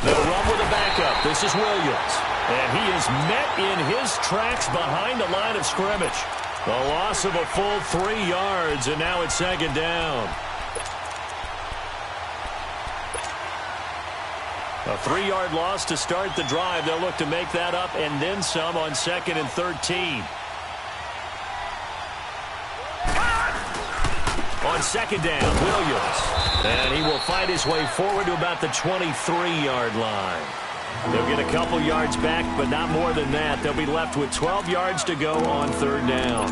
They'll run with a backup. This is Williams. And he is met in his tracks behind the line of scrimmage. A loss of a full 3 yards, and now it's second down. A 3-yard loss to start the drive. They'll look to make that up and then some on 2nd and 13. On 2nd down, Williams. And he will fight his way forward to about the 23-yard line. They'll get a couple yards back, but not more than that. They'll be left with 12 yards to go on 3rd down.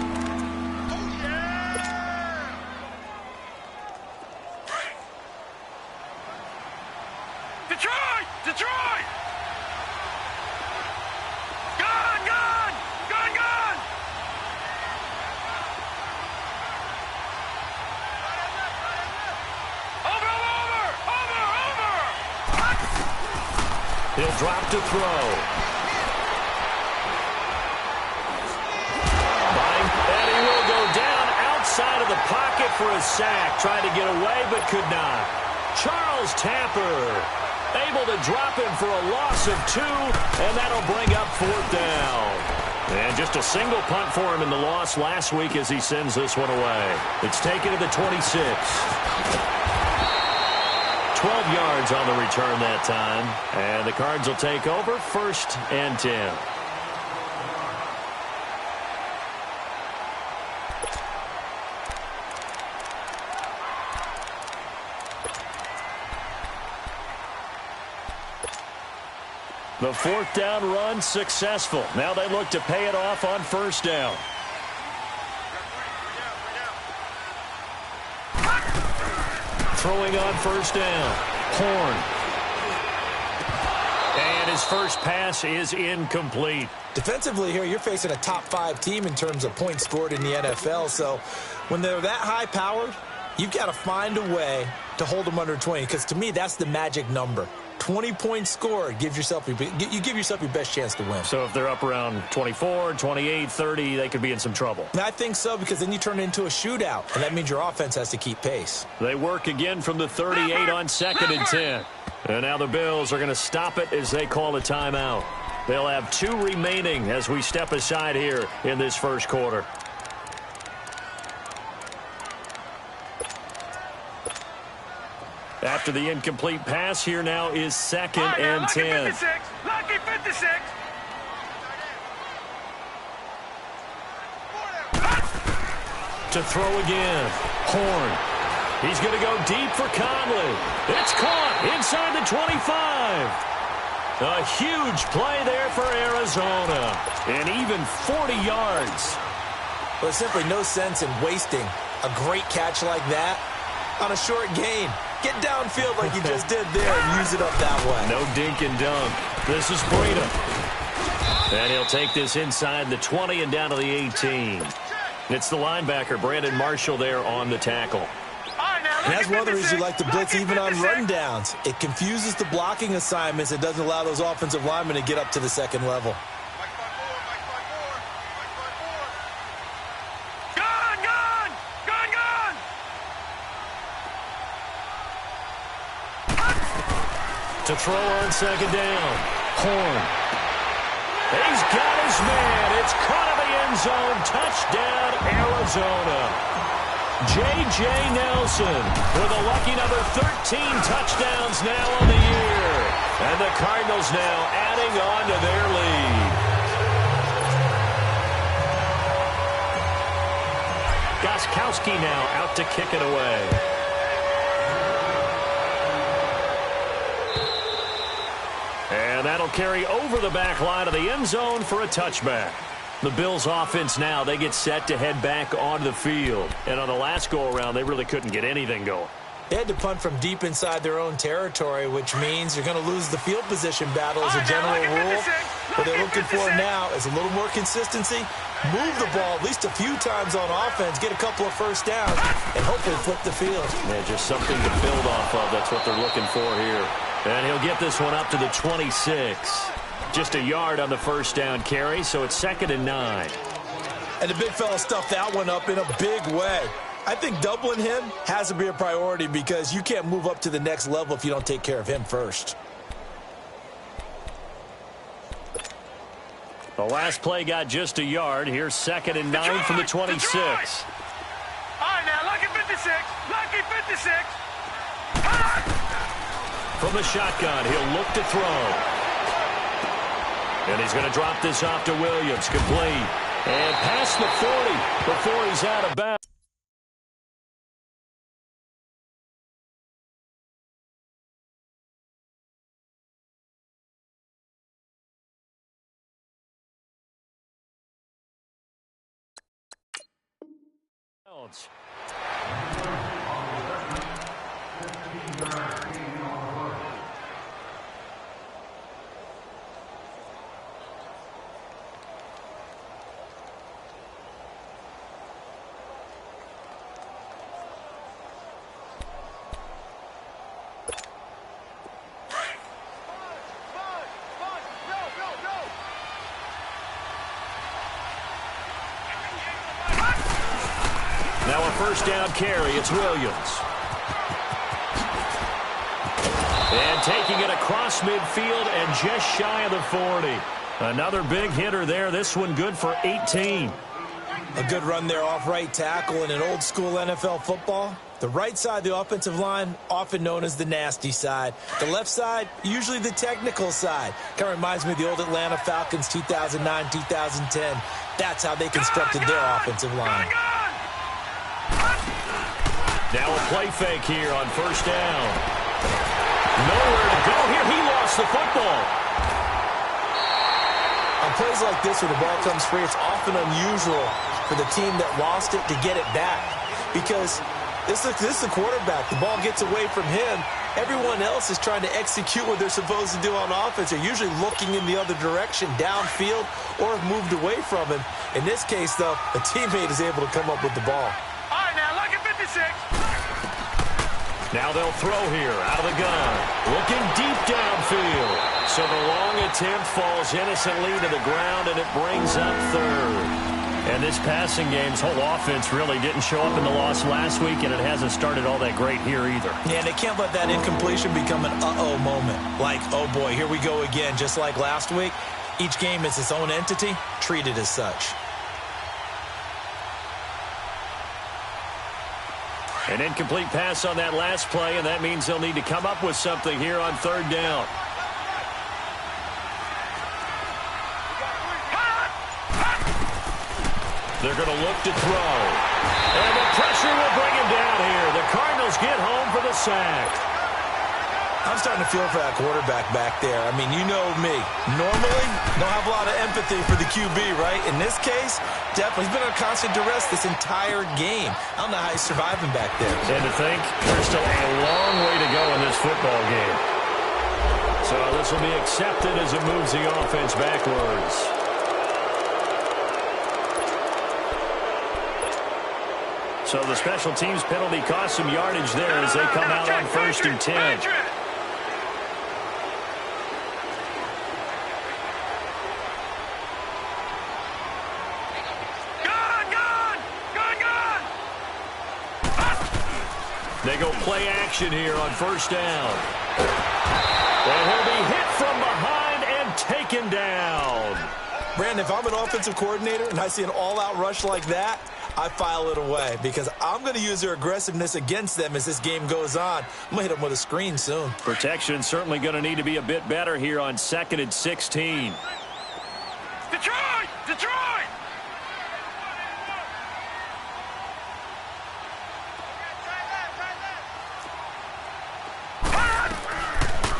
Detroit! Gun! Over! He'll drop to throw. And he will go down outside of the pocket for a sack. Tried to get away, but could not. Charles Tapper able to drop him for a loss of 2, and that'll bring up 4th down. And just a single punt for him in the loss last week as he sends this one away. It's taken to the 26. 12 yards on the return that time. And the Cards will take over 1st and 10. The 4th down run successful. Now they look to pay it off on 1st down. Throwing on 1st down. Horn. And his first pass is incomplete. Defensively here, you're facing a top 5 team in terms of points scored in the NFL. So when they're that high-powered, you've got to find a way to hold them under 20. Because to me, that's the magic number. 20 points scored, you give yourself your best chance to win. So if they're up around 24, 28, 30, they could be in some trouble. I think so, because then you turn it into a shootout, and that means your offense has to keep pace. They work again from the 38 on 2nd and 10. And now the Bills are going to stop it as they call a timeout. They'll have 2 remaining as we step aside here in this first quarter. After the incomplete pass, here now is 2nd and 10. Lucky 56. To throw again. Horn. He's going to go deep for Conley. It's caught inside the 25. A huge play there for Arizona. And even 40 yards. Well, there's simply no sense in wasting a great catch like that on a short gain. Get downfield like you just did there and use it up that way. No dink and dunk. This is Breida. And he'll take this inside the 20 and down to the 18. It's the linebacker, Brandon Marshall, there on the tackle. And that's one of the reasons you like to blitz even on rundowns. It confuses the blocking assignments. It doesn't allow those offensive linemen to get up to the 2nd level. To throw on 2nd down. Horn. He's got his man. It's caught in the end zone. Touchdown, Arizona. J.J. Nelson with a lucky number 13 touchdowns now on the year. And the Cardinals now adding on to their lead. Gostkowski now out to kick it away. And that'll carry over the back line of the end zone for a touchback. The Bills' offense now, they get set to head back onto the field. And on the last go-around, they really couldn't get anything going. They had to punt from deep inside their own territory, which means you're going to lose the field position battle as a general rule. What they're looking for now is a little more consistency, move the ball at least a few times on offense, get a couple of first downs, and hopefully flip the field. Yeah, just something to build off of. That's what they're looking for here. And he'll get this one up to the 26. Just a yard on the first down carry, so it's 2nd and 9. And the big fella stuffed that one up in a big way. I think doubling him has to be a priority because you can't move up to the next level if you don't take care of him first. The last play got just a yard. Here's 2nd and 9 from the 26. All right, now, lucky 56. Lucky 56. From the shotgun, he'll look to throw. And he's going to drop this off to Williams. Complete. And past the 40 before he's out of bounds. Now a first down carry. It's Williams. And taking it across midfield and just shy of the 40. Another big hitter there. This one good for 18. A good run there off right tackle in an old school NFL football. The right side, the offensive line, often known as the nasty side. The left side, usually the technical side. Kind of reminds me of the old Atlanta Falcons 2009, 2010. That's how they constructed their offensive line. Now a play fake here on first down. Nowhere to go here. He lost the football. On plays like this where the ball comes free, it's often unusual for the team that lost it to get it back. Because this is the quarterback. The ball gets away from him. Everyone else is trying to execute what they're supposed to do on offense. They're usually looking in the other direction, downfield, or have moved away from him. In this case, though, a teammate is able to come up with the ball. All right, now, lucky 56. Now they'll throw here out of the gun. Looking deep downfield. So the long attempt falls innocently to the ground, and it brings up third. And this passing game's whole offense really didn't show up in the loss last week, and it hasn't started all that great here either. Yeah, and they can't let that incompletion become an uh-oh moment. Like, oh boy, here we go again, just like last week. Each game is its own entity, treated as such. An incomplete pass on that last play, and that means they'll need to come up with something here on third down. They're going to look to throw. And the pressure will bring him down here. The Cardinals get home for the sack. I'm starting to feel for that quarterback back there. I mean, you know me. Normally, don't have a lot of empathy for the QB, right? In this case, definitely. He's been under constant duress this entire game. I don't know how he's surviving back there. And to think, there's still a long way to go in this football game. So this will be accepted as it moves the offense backwards. So the special teams penalty cost some yardage there as they come out on 1st and 10. They go play action here on first down. And he'll be hit from behind and taken down. Brandon, if I'm an offensive coordinator and I see an all-out rush like that, I file it away because I'm going to use their aggressiveness against them as this game goes on. I'm going to hit them with a screen soon. Protection certainly going to need to be a bit better here on 2nd and 16. Detroit! Detroit!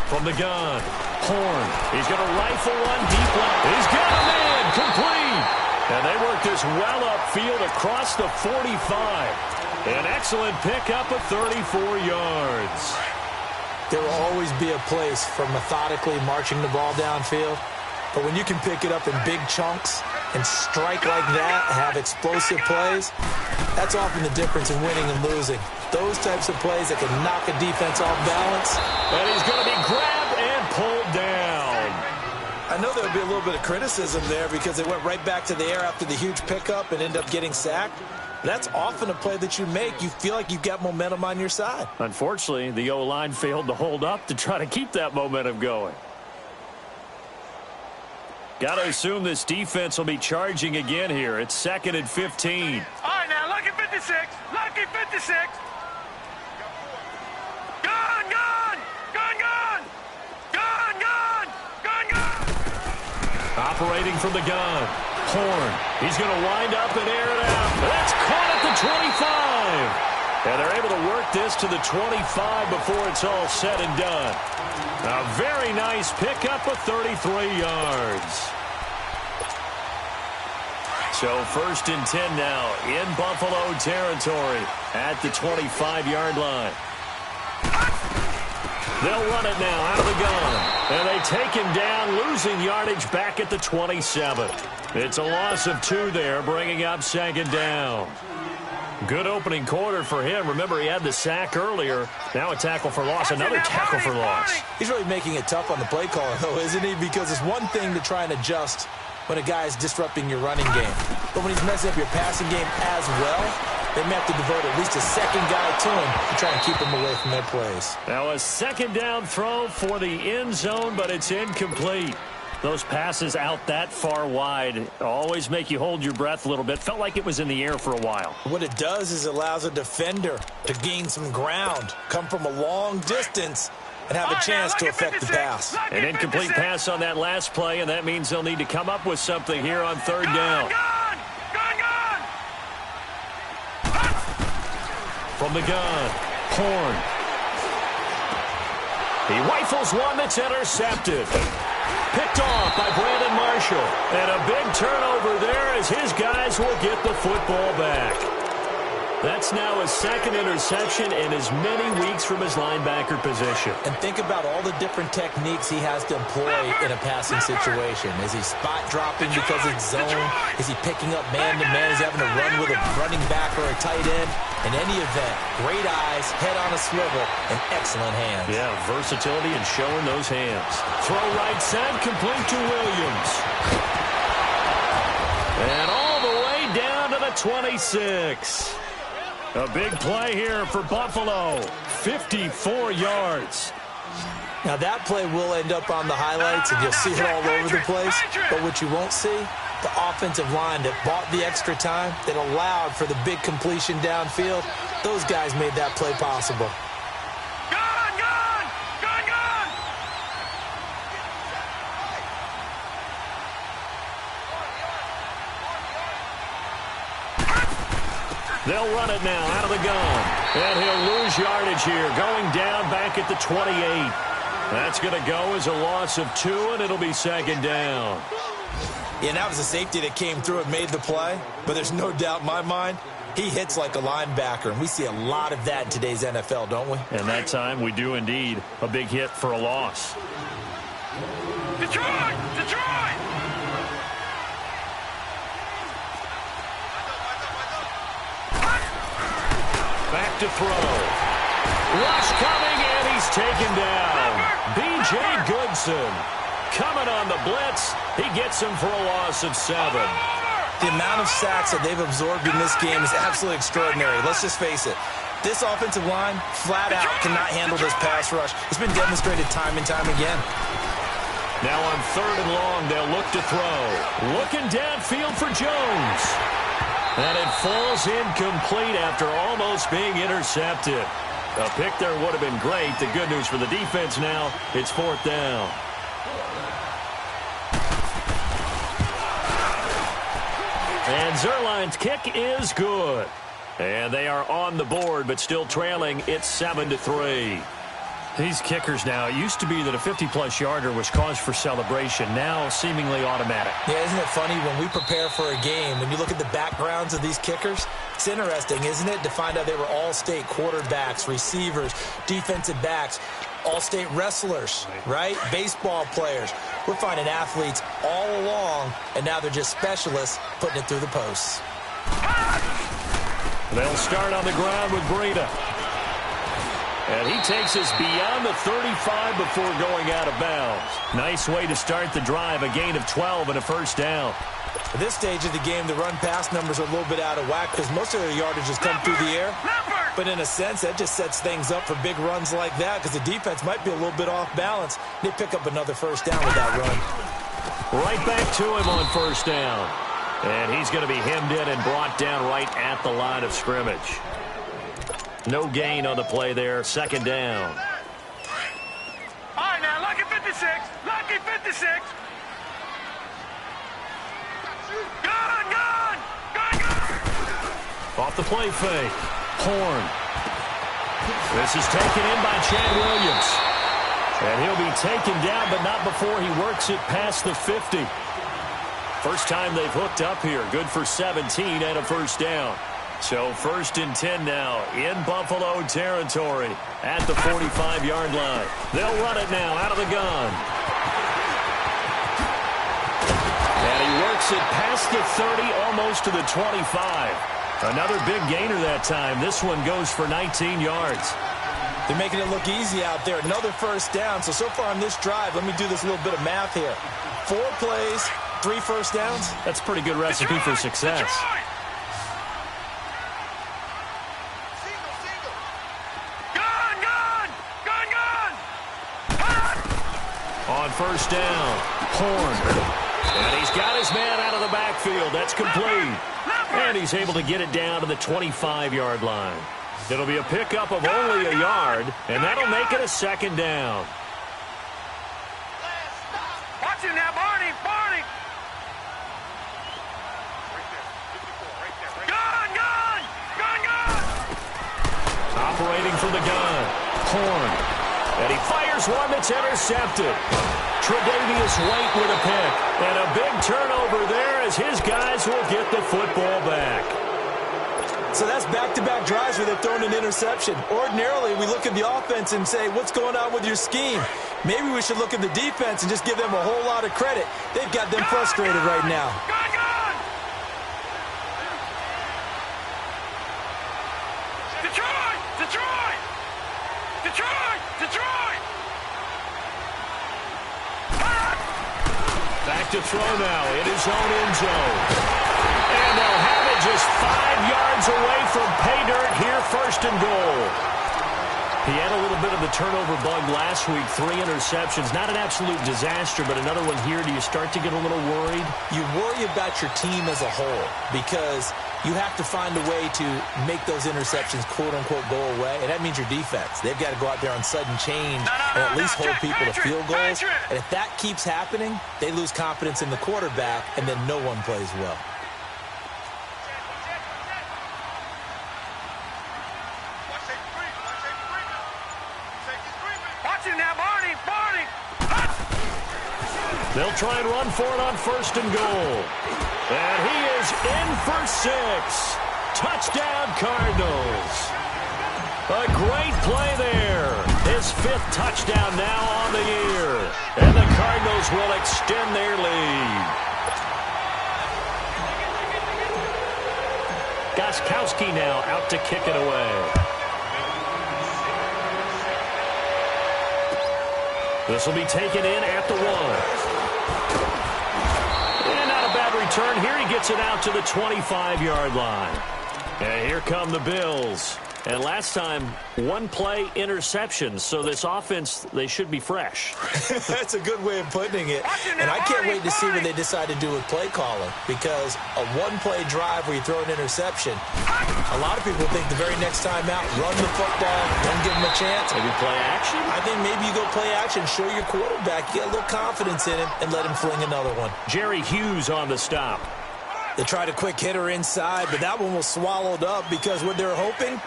From the gun, Horn. He's going to rifle one deep left. He's got a man complete. And they work this well upfield across the 45. An excellent pickup of 34 yards. There will always be a place for methodically marching the ball downfield. But when you can pick it up in big chunks and strike like that, have explosive plays, that's often the difference in winning and losing. Those types of plays that can knock a defense off balance. And he's going to be grabbed and pulled down. I know there'll be a little bit of criticism there because they went right back to the air after the huge pickup and ended up getting sacked. That's often a play that you make. You feel like you've got momentum on your side. Unfortunately, the O-line failed to hold up to try to keep that momentum going. Got to assume this defense will be charging again here. It's 2nd and 15. All right, now, lucky 56. Lucky 56. Gun, gun! Gun, gun! Gun, gun! Gun, gun! Operating from the gun. Horn. He's going to wind up and air it out. That's caught at the 25. And they're able to work this to the 25 before it's all said and done. A very nice pickup of 33 yards. So 1st and 10 now in Buffalo territory at the 25-yard line. They'll run it now out of the gun. And they take him down, losing yardage back at the 27. It's a loss of 2 there, bringing up 2nd down. Good opening quarter for him. Remember, he had the sack earlier. Now a tackle for loss, another tackle for loss. He's really making it tough on the play caller, though, isn't he? Because it's one thing to try and adjust when a guy is disrupting your running game. But when he's messing up your passing game as well, they may have to devote at least a second guy to him to try and keep him away from their plays. Now a 2nd down throw for the end zone, but it's incomplete. Those passes out that far wide always make you hold your breath a little bit. Felt like it was in the air for a while. What it does is it allows a defender to gain some ground, come from a long distance, and have a chance to affect the pass. An incomplete pass on that last play, and that means they'll need to come up with something here on 3rd down. From the gun, Horn. He rifles one that's intercepted. Picked off by Brandon Marshall. And a big turnover there as his guys will get the football back. That's now his 2nd interception in as many weeks from his linebacker position. And think about all the different techniques he has to employ in a passing situation. Is he spot dropping because it's zone? Is he picking up man-to-man? Is he having to run with a running back or a tight end? In any event, great eyes, head on a swivel, and excellent hands. Yeah, versatility and showing those hands. Throw right side, complete to Williams. And all the way down to the 26. A big play here for Buffalo. 54 yards. Now that play will end up on the highlights, and you'll see it all over the place. But what you won't see, the offensive line that bought the extra time, that allowed for the big completion downfield, those guys made that play possible. Gun, gun! Gun, gun! They'll run it now out of the gun. And he'll lose yardage here, going down back at the 28. That's going to go as a loss of 2, and it'll be 2nd down. Yeah, and that was a safety that came through and made the play. But there's no doubt in my mind, he hits like a linebacker. And we see a lot of that in today's NFL, don't we? And that time we do indeed. A big hit for a loss. Detroit! Detroit! Back to throw. Rush coming, and he's taken down. B.J. Goodson coming on the blitz. He gets him for a loss of 7. The amount of sacks that they've absorbed in this game is absolutely extraordinary. Let's just face it. This offensive line, flat out, cannot handle this pass rush. It's been demonstrated time and time again. Now on 3rd and long, they'll look to throw. Looking downfield for Jones. And it falls incomplete after almost being intercepted. A pick there would have been great. The good news for the defense now, it's 4th down. And Zerline's kick is good. And they are on the board, but still trailing. It's 7-3. These kickers now, it used to be that a 50-plus yarder was cause for celebration. Now seemingly automatic. Yeah, isn't it funny when we prepare for a game, when you look at the backgrounds of these kickers, it's interesting, isn't it, to find out they were all-state quarterbacks, receivers, defensive backs, all-state wrestlers, right? Baseball players. We're finding athletes all along, and now they're just specialists putting it through the posts. They'll start on the ground with Breida. And he takes us beyond the 35 before going out of bounds. Nice way to start the drive, a gain of 12 and a 1st down. At this stage of the game, the run-pass numbers are a little bit out of whack because most of their yardage has come through the air. But in a sense, that just sets things up for big runs like that because the defense might be a little bit off balance. They pick up another 1st down with that run. Right back to him on first down. And he's going to be hemmed in and brought down right at the line of scrimmage. No gain on the play there. Second down. All right, now, lucky 56. Lucky 56. Gun, gun, gun, gun. Off the play fake. Horn. This is taken in by Chad Williams. And he'll be taken down, but not before he works it past the 50. First time they've hooked up here. Good for 17 and a first down. So 1st and 10 now in Buffalo territory at the 45-yard line. They'll run it now out of the gun. And he works it past the 30, almost to the 25. Another big gainer that time. This one goes for 19 yards. They're making it look easy out there. Another first down. So far on this drive, let me do this little bit of math here. 4 plays, 3 first downs. That's a pretty good recipe for success. Gun, gun, gun, gun. On first down, Horn. And he's got his man out of the backfield. That's complete. And he's able to get it down to the 25-yard line. It'll be a pickup of only a yard, and that'll make it a second down. Watch it now, Barney, Barney. Gun, gun, gun, gun. Operating from the gun, Horn. And he fires one that's intercepted. Tre'Davious White with a pick. And a big turnover there as his guys will get the football back. So that's back-to-back drives where they've thrown an interception. Ordinarily, we look at the offense and say, what's going on with your scheme? Maybe we should look at the defense and just give them a whole lot of credit. They've got them frustrated right now. Gun, gun. Detroit, Detroit. Detroit, Detroit. Back to throw now in his own end zone. And they'll have it just 5 yards away from pay dirt here, 1st and goal. He had a little bit of the turnover bug last week, 3 interceptions. Not an absolute disaster, but another one here. Do you start to get a little worried? You worry about your team as a whole because you have to find a way to make those interceptions, quote-unquote, go away, and that means your defense. They've got to go out there on sudden change and at least hold people to field goals. And if that keeps happening, they lose confidence in the quarterback, and then no one plays well. Watch it now, Barney, Barney. They'll try and run for it on 1st and goal. And he is in for 6. Touchdown, Cardinals. A great play there. His 5th touchdown now on the year. And the Cardinals will extend their lead. Gostkowski now out to kick it away. This will be taken in at the 1. Return here, he gets it out to the 25-yard line. And here come the Bills. And last time, 1 play interception. So this offense, they should be fresh. That's a good way of putting it. And I can't wait to see what they decide to do with play calling. Because a 1-play drive where you throw an interception, a lot of people think the very next time out, run the football, don't give him a chance. Maybe play action? I think maybe you go play action, show your quarterback, get a little confidence in him, and let him fling another one. Jerry Hughes on the stop. They tried a quick hitter inside, but that one was swallowed up because what they're hoping,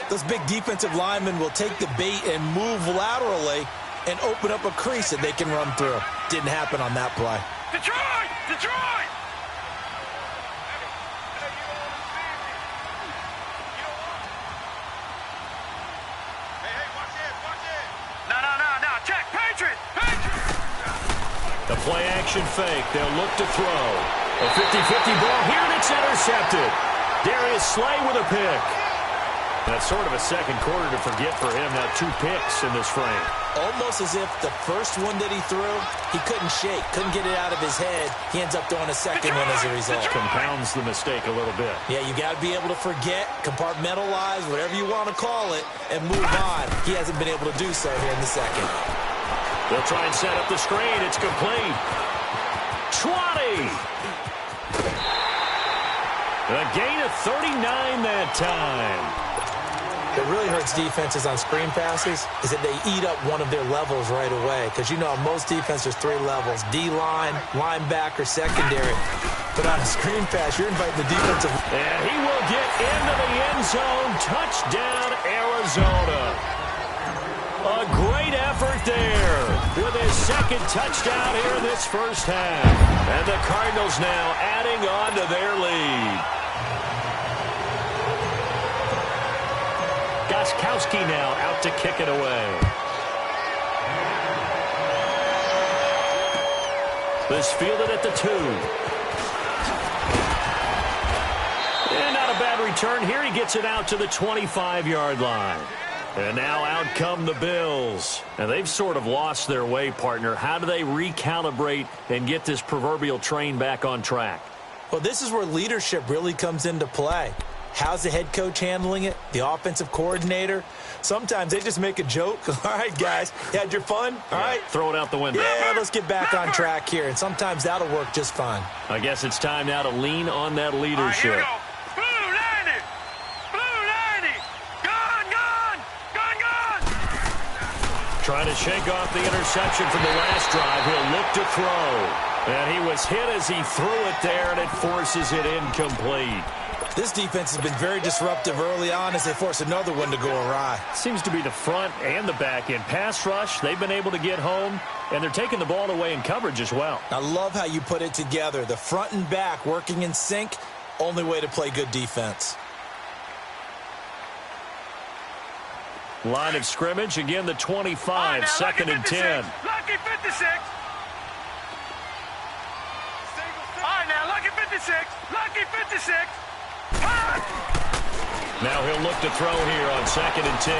those big defensive linemen will take the bait and move laterally and open up a crease that they can run through. Didn't happen on that play. Detroit! Detroit! No. Check. Patriot! The play action fake. They'll look to throw. A 50-50 ball here, and it's intercepted. Darius Slay with a pick. That's sort of a second quarter to forget for him. Now 2 picks in this frame. Almost as if the first one that he threw, he couldn't shake, couldn't get it out of his head. He ends up throwing a second one as a result. Compounds the mistake a little bit. Yeah, you got to be able to forget, compartmentalize, whatever you want to call it, and move on. He hasn't been able to do so here in the second. They'll try and set up the screen. It's complete. 20. A gain of 39 that time. What really hurts defenses on screen passes is that they eat up one of their levels right away. Because, you know, on most defense, there's 3 levels. D-line, linebacker, secondary. But on a screen pass, you're inviting the defensive. And he will get into the end zone. Touchdown, Arizona. A great effort there with his second touchdown here in this first half. And the Cardinals now adding on to their lead. Gostkowski now out to kick it away. This fielded at the 2. And not a bad return here. He gets it out to the 25-yard line. And now out come the Bills. And they've sort of lost their way, partner. How do they recalibrate and get this proverbial train back on track? Well, this is where leadership really comes into play. How's the head coach handling it? The offensive coordinator? Sometimes they just make a joke. All right, guys, you had your fun? All right. Throw it out the window. Yeah, let's get back on track here. And sometimes that'll work just fine. I guess it's time now to lean on that leadership. All right, here we go. Trying to shake off the interception from the last drive. He'll look to throw. And he was hit as he threw it there, and it forces it incomplete. This defense has been very disruptive early on as they force another one to go awry. Seems to be the front and the back end. Pass rush, they've been able to get home, and they're taking the ball away in coverage as well. I love how you put it together. The front and back working in sync, only way to play good defense. Line of scrimmage, again the 25, second and 10. Lucky 56. All right, now, lucky 56. Lucky 56. Now he'll look to throw here on second and 10.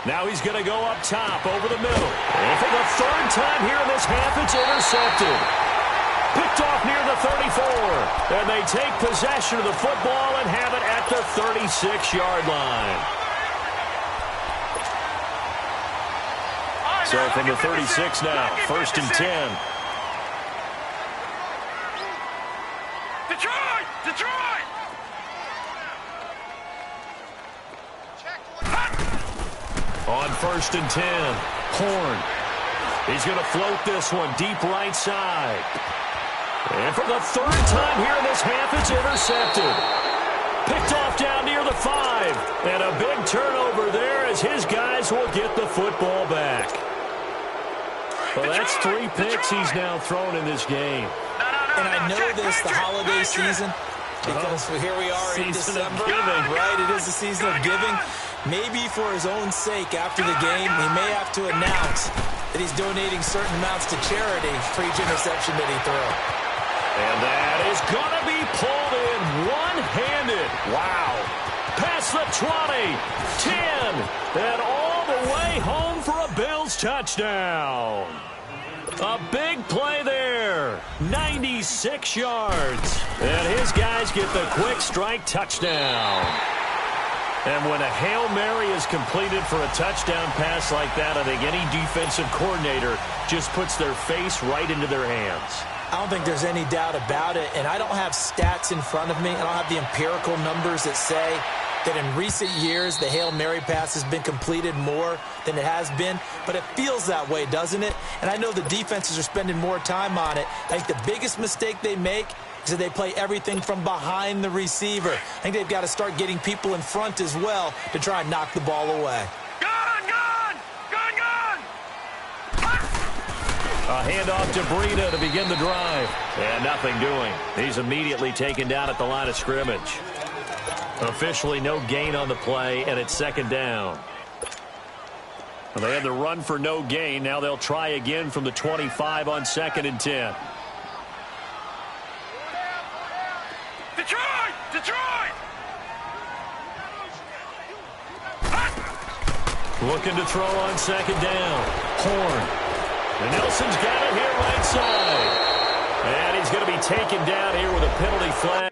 Now he's going to go up top over the middle. And for the third time here in this half, it's intercepted. Picked off near the 34. And they take possession of the football and have it at the 36-yard line. So from the 36 now, first and 10. Detroit! On first and 10, Horn. He's going to float this one deep right side. And for the third time here in this half, it's intercepted. Picked off down near the 5. And a big turnover there as his guys will get the football back. Well, that's 3 picks he's now thrown in this game. And I know this, the holiday season, because here we are in December, right? It is the season of giving. Maybe for his own sake, after the game, he may have to announce that he's donating certain amounts to charity for each interception that he throws. And that is going to be pulled in one-handed. Wow. Past the 20, 10, and all the way home for a Bills touchdown. A big play there. 96 yards. And his guys get the quick strike touchdown. And when a Hail Mary is completed for a touchdown pass like that, I think any defensive coordinator just puts their face right into their hands. I don't think there's any doubt about it, and I don't have stats in front of me. I don't have the empirical numbers that say that in recent years the Hail Mary pass has been completed more than it has been, but it feels that way, doesn't it? And I know the defenses are spending more time on it. I think the biggest mistake they make is that they play everything from behind the receiver. I think they've got to start getting people in front as well to try and knock the ball away. A handoff to Breida to begin the drive. And nothing doing. He's immediately taken down at the line of scrimmage. Officially no gain on the play, and it's second down. Well, they had the run for no gain. Now they'll try again from the 25 on second and 10. Detroit! Looking to throw on second down. Horn. And Nelson's got it here right side. And he's going to be taken down here with a penalty flag.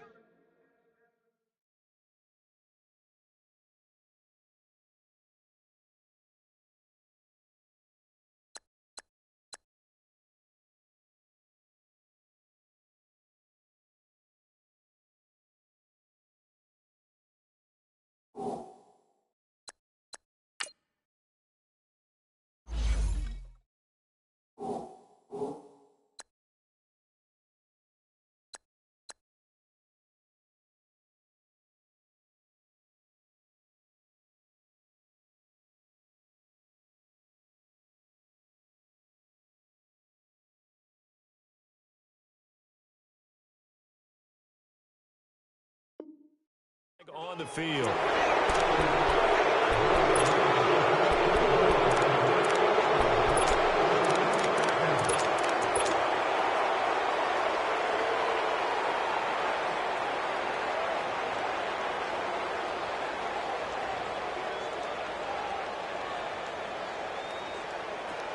On the field.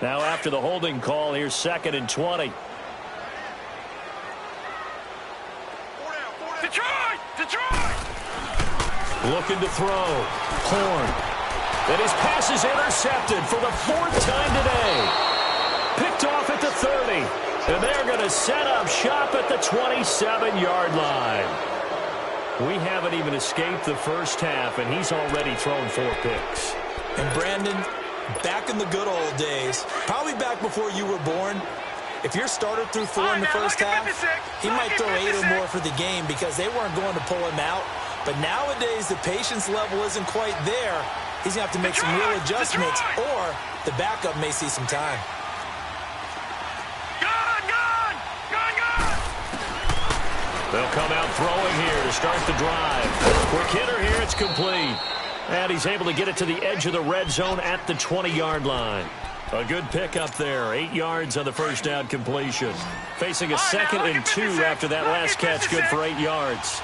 Now after the holding call, here's 2nd and 20. Looking to throw. Horn. And his pass is intercepted for the 4th time today. Picked off at the 30. And they're going to set up shop at the 27-yard line. We haven't even escaped the first half, and he's already thrown 4 picks. And Brandon, back in the good old days, probably back before you were born, if your starter threw 4 in the first half, he might throw 8 or more for the game because they weren't going to pull him out. But nowadays, the patience level isn't quite there. He's going to have to make some real adjustments, or the backup may see some time. They'll come out throwing here to start the drive. Quick hitter here, it's complete. And he's able to get it to the edge of the red zone at the 20-yard line. A good pickup there. 8 yards on the first down completion. Facing a 2nd and 2 after that last catch, good for 8 yards.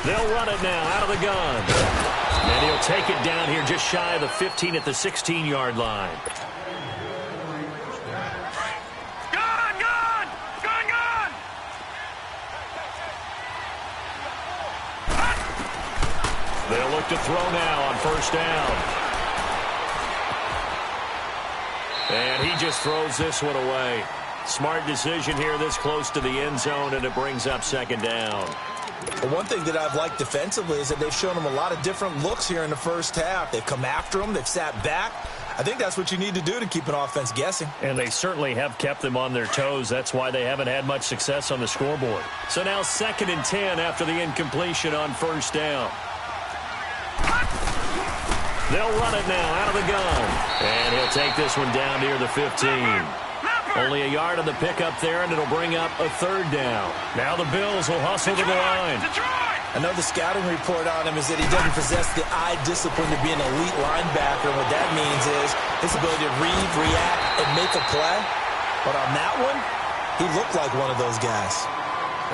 They'll run it now out of the gun. And he'll take it down here just shy of the 15 at the 16-yard line. They'll look to throw now on first down. And he just throws this one away. Smart decision here this close to the end zone, and it brings up 2nd down. Well, one thing that I've liked defensively is that they've shown him a lot of different looks here in the first half. They've come after him. They've sat back. I think that's what you need to do to keep an offense guessing. And they certainly have kept them on their toes. That's why they haven't had much success on the scoreboard. So now 2nd and 10 after the incompletion on first down. They'll run it now out of the gun. And he'll take this one down near the 15. Only a yard on the pickup there, and it'll bring up a 3rd down. Now the Bills will hustle to the line. I know the scouting report on him is that he doesn't possess the eye discipline to be an elite linebacker. What that means is his ability to read, react, and make a play. But on that one, he looked like one of those guys.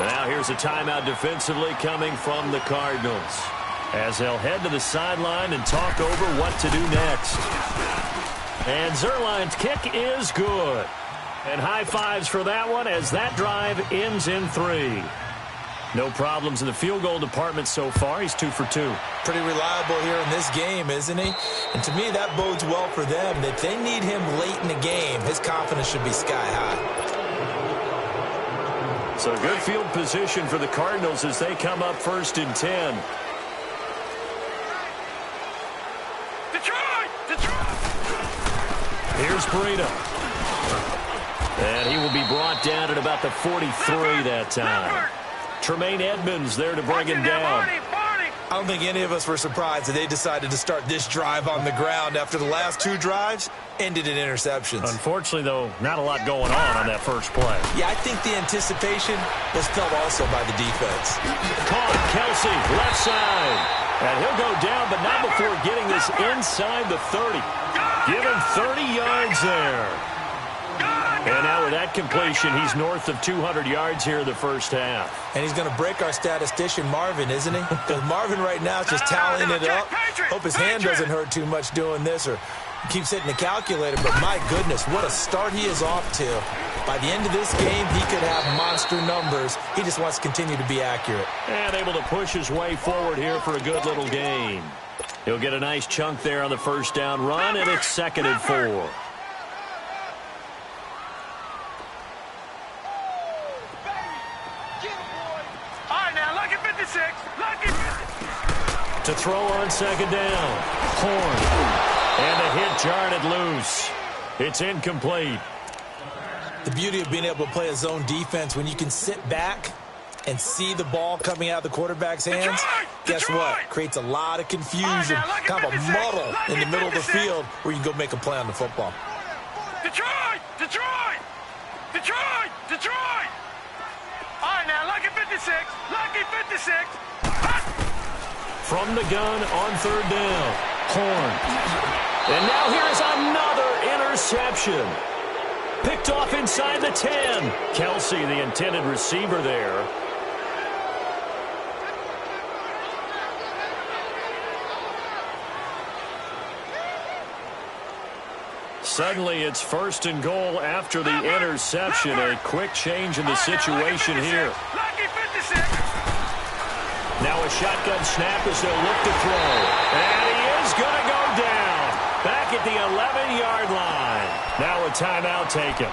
Now here's a timeout defensively coming from the Cardinals, as they'll head to the sideline and talk over what to do next. And Zuerlein's kick is good. And high fives for that one as that drive ends in 3. No problems in the field goal department so far. He's 2 for 2. Pretty reliable here in this game, isn't he? And to me, that bodes well for them. If they need him late in the game, his confidence should be sky high. So good field position for the Cardinals as they come up 1st and 10. Here's Burrito. And he will be brought down at about the 43 that time. Tremaine Edmonds there to bring him down. I don't think any of us were surprised that they decided to start this drive on the ground after the last 2 drives ended in interceptions. Unfortunately, though, not a lot going on that first play. Yeah, I think the anticipation was felt also by the defense. Caught Kelsey, left side. And he'll go down, but not before getting this inside the 30. Give him 30 yards there. And now with that completion, he's north of 200 yards here in the first half. And he's going to break our statistician, Marvin, isn't he? Because Marvin right now is just tallying it up. Hope his hand doesn't hurt too much doing this or keeps hitting the calculator. But my goodness, what a start he is off to. By the end of this game, he could have monster numbers. He just wants to continue to be accurate. And able to push his way forward here for a good little gain. He'll get a nice chunk there on the first down run, and it's 2nd and 4. To throw on 2nd down. Horn. And the hit jarred loose. It's incomplete. The beauty of being able to play a zone defense when you can sit back and see the ball coming out of the quarterback's hands, guess what? Creates a lot of confusion, kind of a muddle in the middle of the field where you can go make a play on the football. Detroit! Detroit! Detroit! Detroit! All right, now, lucky 56. Lucky 56. From the gun on 3rd down. Horn. And now here's another interception. Picked off inside the 10. Kelsey, the intended receiver there. Suddenly, it's 1st and goal after the interception. A quick change in the situation here. Now a shotgun snap as they'll look to throw. And he is going to go down. Back at the 11-yard line. Now a timeout taken.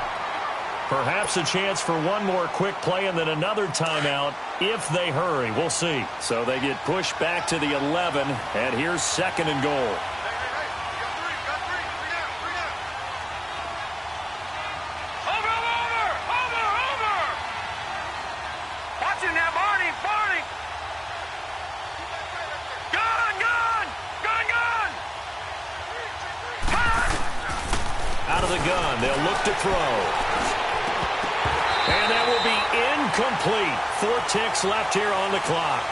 Perhaps a chance for one more quick play and then another timeout if they hurry. We'll see. So they get pushed back to the 11, and here's 2nd and goal. Out of the gun, they'll look to throw. And that will be incomplete. 4 ticks left here on the clock.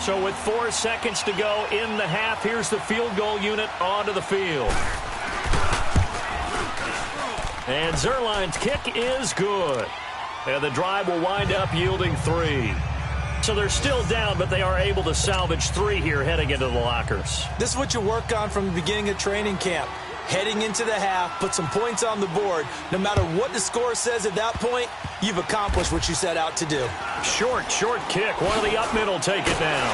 So with 4 seconds to go in the half, here's the field goal unit onto the field. And Zerline's kick is good. And the drive will wind up yielding 3. So they're still down, but they are able to salvage 3 here heading into the lockers. This is what you work on from the beginning of training camp. Heading into the half, put some points on the board. No matter what the score says at that point, you've accomplished what you set out to do. Short kick. One of the up mid will take it now.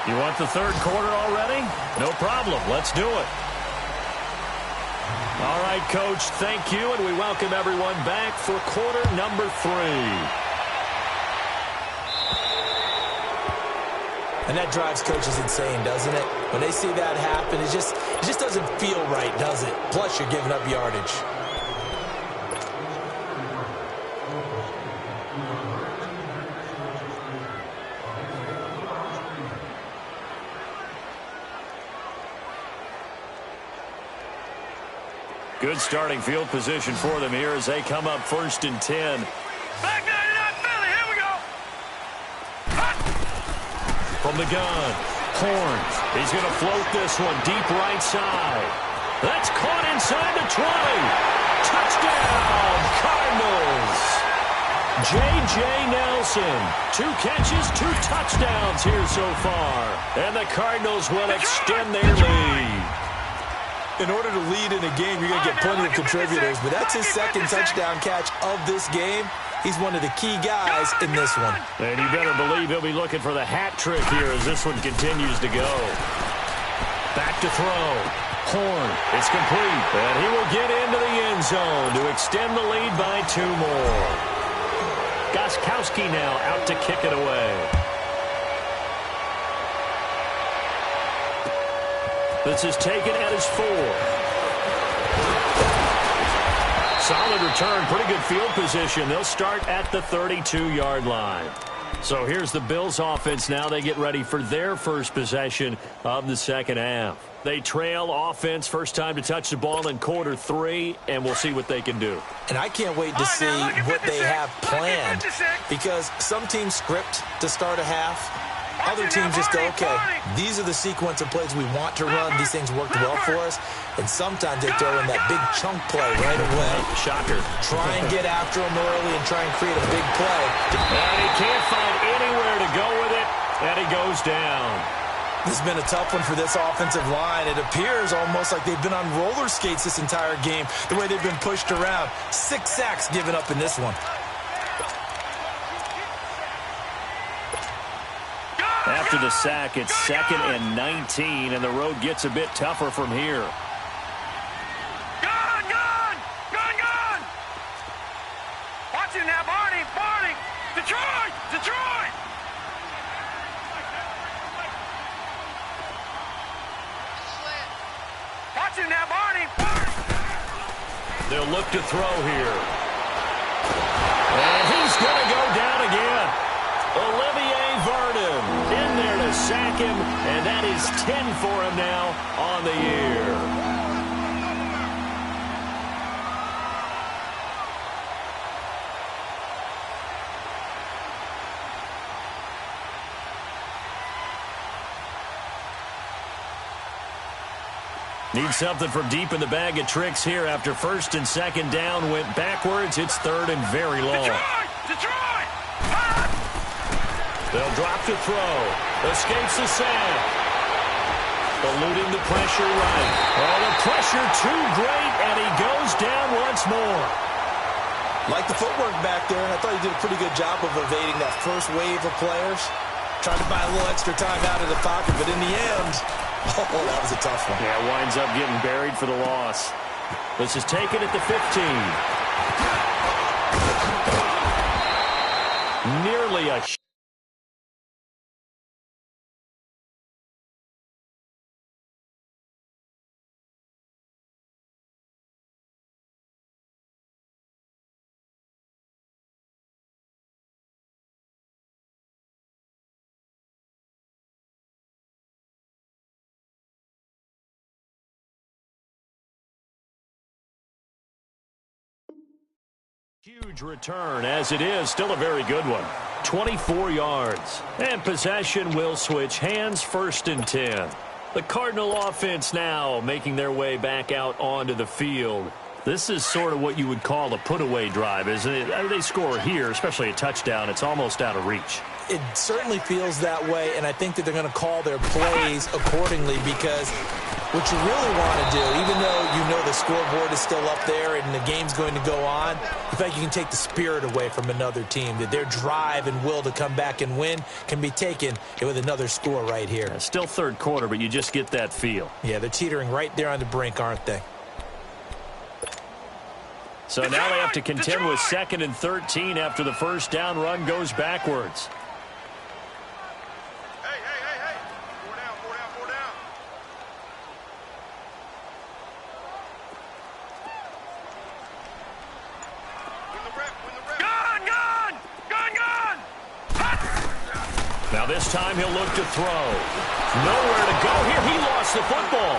You want the 3rd quarter already? No problem. Let's do it. All right, Coach, thank you, and we welcome everyone back for quarter number 3. And that drives coaches insane, doesn't it? When they see that happen, it just doesn't feel right, does it? Plus, you're giving up yardage. Good starting field position for them here as they come up 1st and 10. Back 99 Philly, here we go. From the gun, Horn. He's going to float this one deep right side. That's caught inside the 20. Touchdown, Cardinals. J.J. Nelson. 2 catches, 2 touchdowns here so far. And the Cardinals will extend their lead. In order to lead in a game, you're going to get plenty of contributors, but that's his 2nd touchdown catch of this game. He's one of the key guys in this one. And you better believe he'll be looking for the hat trick here as this one continues to go. Back to throw. Horn. It's complete. And he will get into the end zone to extend the lead by 2 more. Gostkowski now out to kick it away. This is taken at his 4. Solid return, pretty good field position. They'll start at the 32-yard line. So here's the Bills offense now. They get ready for their first possession of the 2nd half. They trail offense, first time to touch the ball in quarter 3, and we'll see what they can do. And I can't wait to see what they have planned, because some teams script to start a half. Other teams just go, okay, these are the sequence of plays we want to run. These things worked well for us. And sometimes they throw in that big chunk play right away. Shocker. Try and get after him early and try and create a big play. And he can't find anywhere to go with it, and he goes down. This has been a tough one for this offensive line. It appears almost like they've been on roller skates this entire game, the way they've been pushed around. 6 sacks given up in this one. After the sack, it's 2nd and 19, and the road gets a bit tougher from here. Gun! Watch it now, Barney! Detroit! Watch it now, Barney! They'll look to throw here. And he's going to go down again. Olivier Vernon in there to sack him, and that is 10 for him now on the year. Need something from deep in the bag of tricks here after first and second down went backwards. It's third and very long. Detroit! They'll drop to throw. Escapes the sack. Eluding the pressure right. Oh, the pressure too great, and he goes down once more. Like the footwork back there, and I thought he did a pretty good job of evading that first wave of players. Trying to buy a little extra time out of the pocket, but in the end, oh, that was a tough one. Yeah, winds up getting buried for the loss. This is taken at the 15. Nearly a huge return, as it is still a very good one. 24 yards. And possession will switch hands, first and 10. The Cardinal offense now making their way back out onto the field. This is sort of what you would call a put-away drive, isn't it? They score here, especially a touchdown. It's almost out of reach. It certainly feels that way, and I think that they're going to call their plays accordingly, because what you really want to do, even though you know the scoreboard is still up there and the game's going to go on, I think you can take the spirit away from another team, that their drive and will to come back and win can be taken with another score right here. Yeah, still third quarter, but you just get that feel. Yeah, they're teetering right there on the brink, aren't they? So now they have to contend with second and 13 after the first down run goes backwards. Hey. Four down. Win the rep. Gun! Now this time he'll look to throw. Nowhere to go here. He lost the football.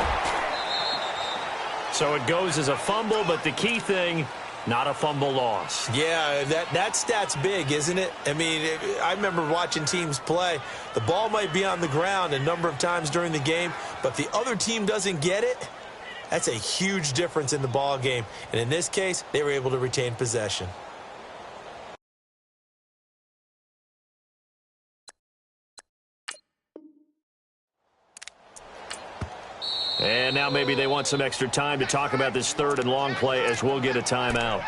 So it goes as a fumble, but the key thing, not a fumble loss. Yeah, that stat's big, isn't it? I mean, I remember watching teams play. The ball might be on the ground a number of times during the game, but the other team doesn't get it. That's a huge difference in the ball game. And in this case, they were able to retain possession. And now maybe they want some extra time to talk about this third and long play, as we'll get a timeout.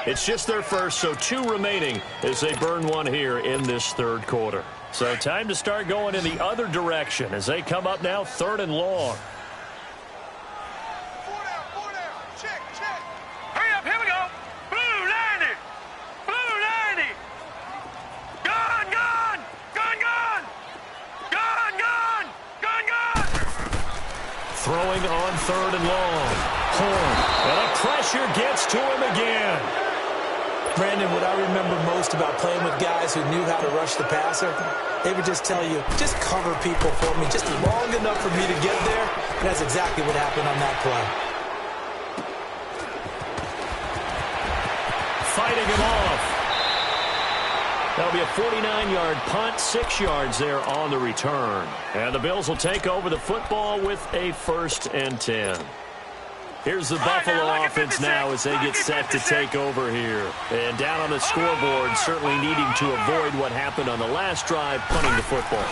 It's just their first, so 2 remaining as they burn one here in this third quarter. So time to start going in the other direction as they come up now third and long. Four down. Check. Hurry up, here we go. Blue 90. Gun! Throwing on third and long. Horn. And the pressure gets to him again. Brandon, what I remember most about playing with guys who knew how to rush the passer, they would just tell you, just cover people for me, just long enough for me to get there. And that's exactly what happened on that play. Fighting him off. That'll be a 49-yard punt, 6 yards there on the return. And the Bills will take over the football with a first and 10. Here's the Buffalo offense now as they get set to take over here. And down on the scoreboard, certainly needing to avoid what happened on the last drive, punting the football.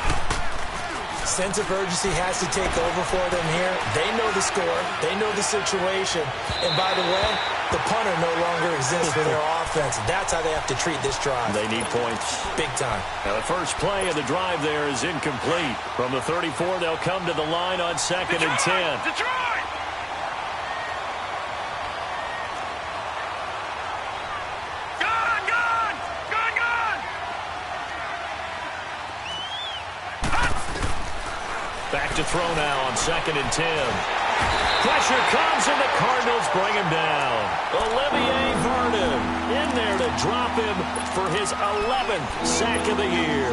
Sense of urgency has to take over for them here. They know the score. They know the situation. And by the way, the punter no longer exists for their offense. That's how they have to treat this drive. They need points. Big time. Now the first play of the drive there is incomplete. From the 34, they'll come to the line on second and 10. Detroit! Back to throw now on second and 10. Pressure comes, and the Cardinals bring him down. Olivier Vernon in there to drop him for his 11th sack of the year.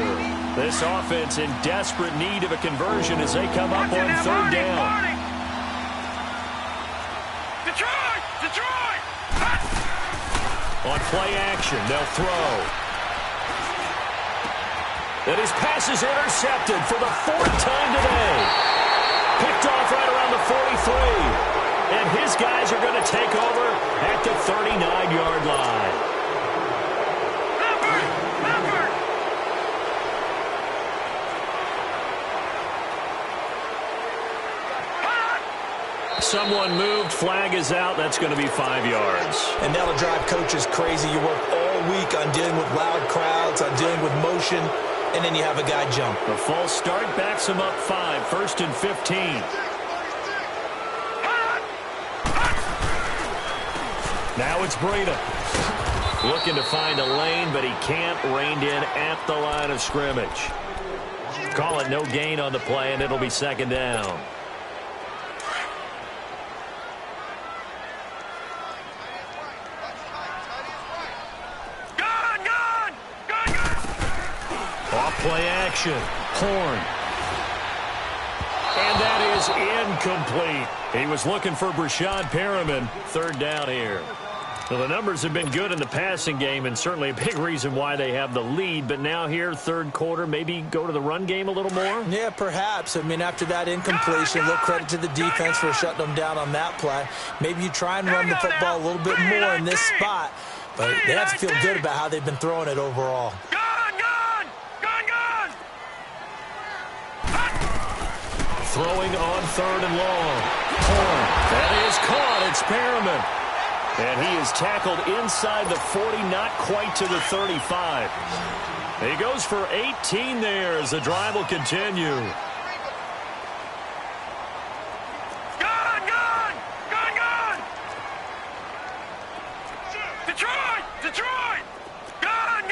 This offense in desperate need of a conversion as they come up on third down. Detroit! On play action, they'll throw. And his pass is intercepted for the 4th time today. Picked picked off right around the 43. And his guys are going to take over at the 39-yard line. Someone moved. Flag is out. That's going to be 5 yards. And that'll drive coaches crazy. You work all week on dealing with loud crowds, on dealing with motion, and then you have a guy jump. The false start backs him up 5. 1st and 15. Now it's Breida. Looking to find a lane, but he can't. Reined in at the line of scrimmage. Call it no gain on the play, and it'll be 2nd down. Play action. Horn. And that is incomplete. He was looking for Brashad Perriman. 3rd down here. Well, the numbers have been good in the passing game, and certainly a big reason why they have the lead. But now here, 3rd quarter, maybe go to the run game a little more? Yeah, perhaps. I mean, after that incompletion, a little credit to the defense for shutting them down on that play. Maybe you try and run the football a little bit more in this spot. But they have to feel good about how they've been throwing it overall. Throwing on 3rd and long. Horn. That is caught. It's Perriman. And he is tackled inside the 40, not quite to the 35. He goes for 18 there as the drive will continue. Gun! Detroit! Gun!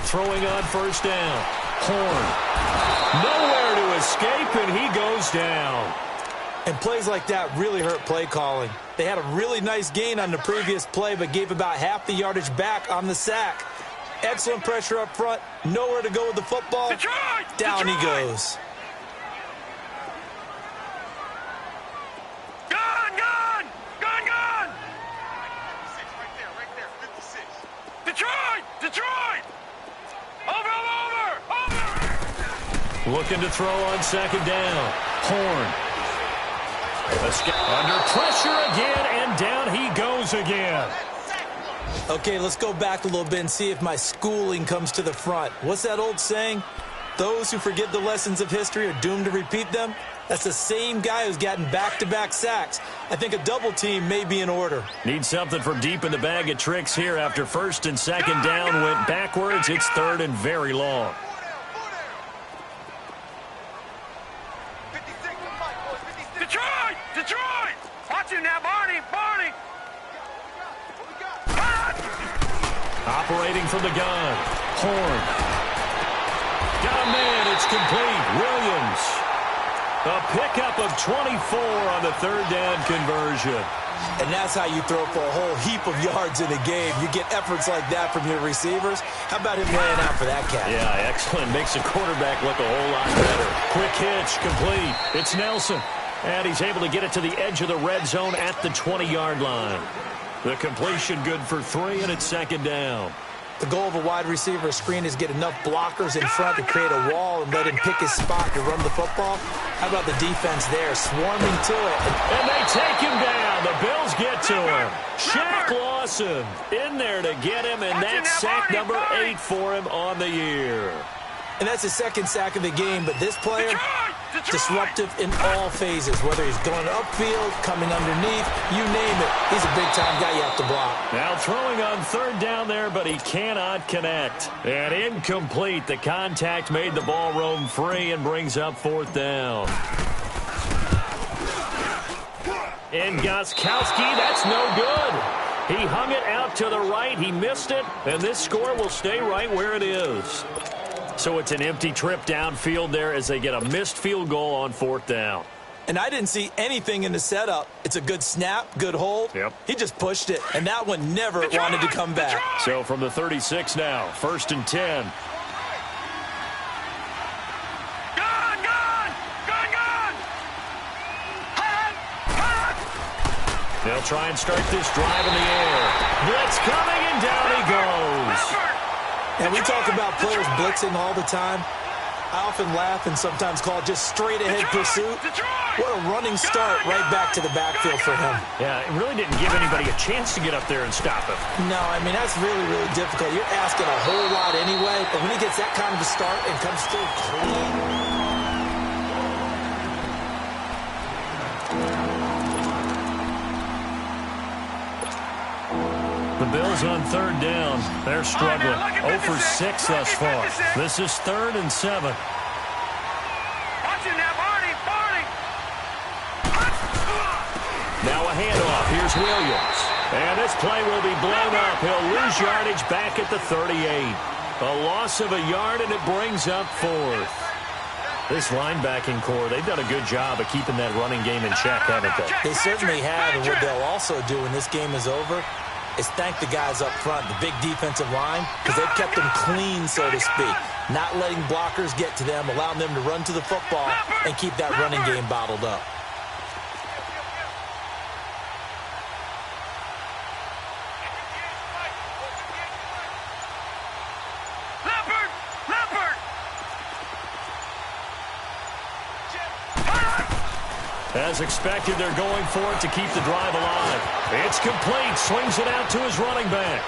Throwing on 1st down. Horn. Nowhere to escape, and he goes down. And plays like that really hurt play calling. They had a really nice gain on the previous play, but gave about half the yardage back on the sack. Excellent pressure up front. Nowhere to go with the football. Down he goes. Gun! Detroit! Over! Looking to throw on 2nd down. Horn. Under pressure again, and down he goes again. Okay, let's go back a little bit and see if my schooling comes to the front. What's that old saying? Those who forget the lessons of history are doomed to repeat them. That's the same guy who's gotten back-to-back sacks. I think a double team may be in order. Need something from deep in the bag of tricks here after 1st and 2nd down went backwards. It's 3rd and very long. Detroit! Watch him now, Barney! Operating from the gun. Horn. Got a man. It's complete. Williams. A pickup of 24 on the 3rd down conversion. And that's how you throw for a whole heap of yards in a game. You get efforts like that from your receivers. How about him laying out for that cat? Yeah, excellent. Makes the quarterback look a whole lot better. Quick hitch, complete. It's Nelson. And he's able to get it to the edge of the red zone at the 20-yard line. The completion good for 3, and it's 2nd down. The goal of a wide receiver screen is get enough blockers in front to create a wall and let him pick his spot to run the football. How about the defense there, swarming to it? And they take him down. The Bills get to him. Shaq Lawson in there to get him, and that's sack number 8 for him on the year. And that's his 2nd sack of the game, but this player, disruptive in all phases, whether he's going upfield, coming underneath, you name it. He's a big-time guy you have to block. Now throwing on 3rd down there, but he cannot connect. And incomplete. The contact made the ball roam free and brings up 4th down. And Gostkowski, that's no good. He hung it out to the right. He missed it, and this score will stay right where it is. So it's an empty trip downfield there as they get a missed field goal on 4th down. And I didn't see anything in the setup. It's a good snap, good hold. Yep. He just pushed it, and that one never wanted to come back. So from the 36 now, 1st and 10. They'll try and start this drive in the air. Blitz coming, and down he goes. And we talk about players blitzing all the time. I often laugh and sometimes call it just straight-ahead pursuit. What a running start right back to the backfield for him. Yeah, it really didn't give anybody a chance to get up there and stop him. No, I mean, that's really, really difficult. You're asking a whole lot anyway, but when he gets that kind of a start and comes through clean. The Bills on third down. They're struggling. 0 for 6 thus far. This is 3rd and 7. Now a handoff. Here's Williams. And this play will be blown up. He'll lose yardage back at the 38. A loss of a yard, and it brings up 4th. This linebacking core, they've done a good job of keeping that running game in check, haven't they? They certainly have, and what they'll also do when this game is over is thank the guys up front, the big defensive line, because they've kept them clean, so to speak. Not letting blockers get to them, allowing them to run to the football and keep that running game bottled up. As expected, they're going for it to keep the drive alive. It's complete. Swings it out to his running back.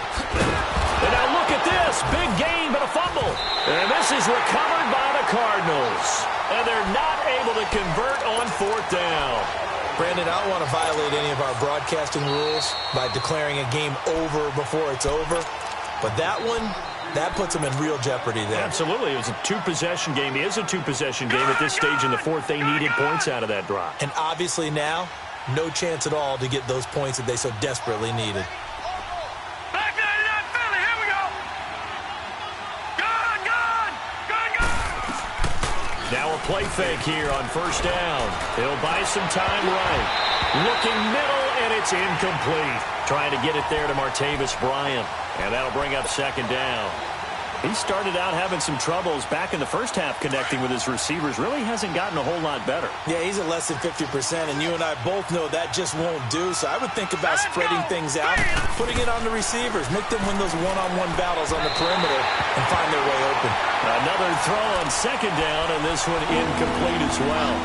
And now look at this. Big gain, but a fumble. And this is recovered by the Cardinals. And they're not able to convert on 4th down. Brandon, I don't want to violate any of our broadcasting rules by declaring a game over before it's over. But that one, that puts them in real jeopardy there. Absolutely. It was a 2-possession game. It is a 2-possession game at this stage in the 4th. They needed points out of that drive. And obviously now, no chance at all to get those points that they so desperately needed. Back 99 Philly, here we go. Gone. Now a play fake here on 1st down. He'll buy some time right. Looking middle, and it's incomplete. Trying to get it there to Martavis Bryant. And that'll bring up 2nd down. He started out having some troubles back in the first half connecting with his receivers. Really hasn't gotten a whole lot better. Yeah, he's at less than 50%, and you and I both know that just won't do. So I would think about spreading things out, putting it on the receivers, make them win those one-on-one battles on the perimeter and find their way open. Another throw on 2nd down, and this one incomplete as well.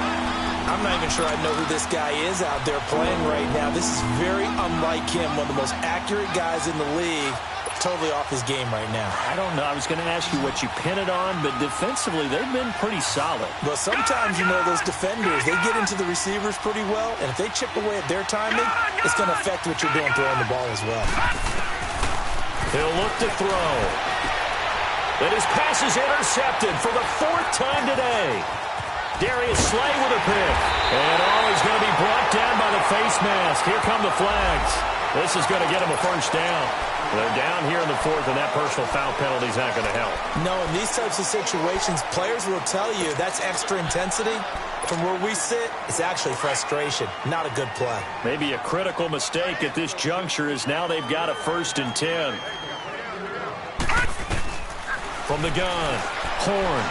I'm not even sure I know who this guy is out there playing right now. This is very unlike him, one of the most accurate guys in the league. Totally off his game right now. I don't know. I was going to ask you what you pin it on, but defensively, they've been pretty solid. But sometimes, you know, those defenders, they get into the receivers pretty well, and if they chip away at their timing, it's going to affect what you're doing throwing the ball as well. He'll look to throw. And his pass is intercepted for the 4th time today. Darius Slay with a pick. And he's going to be brought down by the face mask. Here come the flags. This is going to get him a 1st down. They're down here in the 4th, and that personal foul penalty is not going to help. No, in these types of situations, players will tell you that's extra intensity. From where we sit, it's actually frustration. Not a good play. Maybe a critical mistake at this juncture is now they've got a 1st and 10. From the gun, Horn.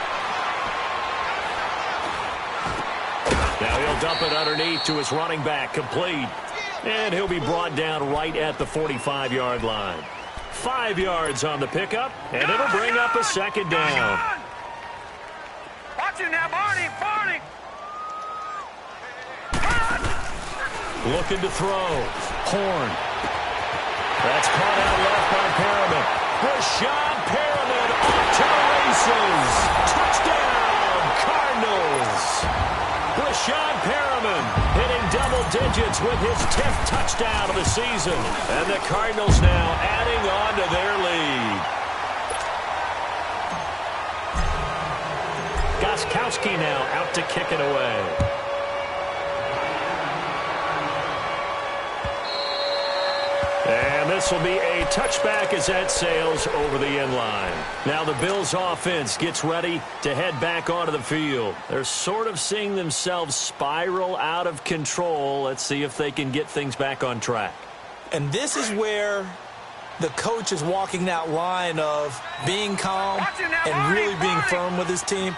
Now he'll dump it underneath to his running back, complete. And he'll be brought down right at the 45-yard line. 5 yards on the pickup, and it'll bring up a 2nd down. Watch him now, Barney. Looking to throw. Horn. That's caught out left by Perriman. Rashad Perriman off to the races. Touchdown, Cardinals. Rashad Perriman hitting double digits with his 10th touchdown of the season. And the Cardinals now adding on to their lead. Gostkowski now out to kick it away. And this will be a touchback as that sails over the end line. Now the Bills offense gets ready to head back onto the field. They're sort of seeing themselves spiral out of control. Let's see if they can get things back on track. And this is where the coach is walking that line of being calm and really being firm with his team.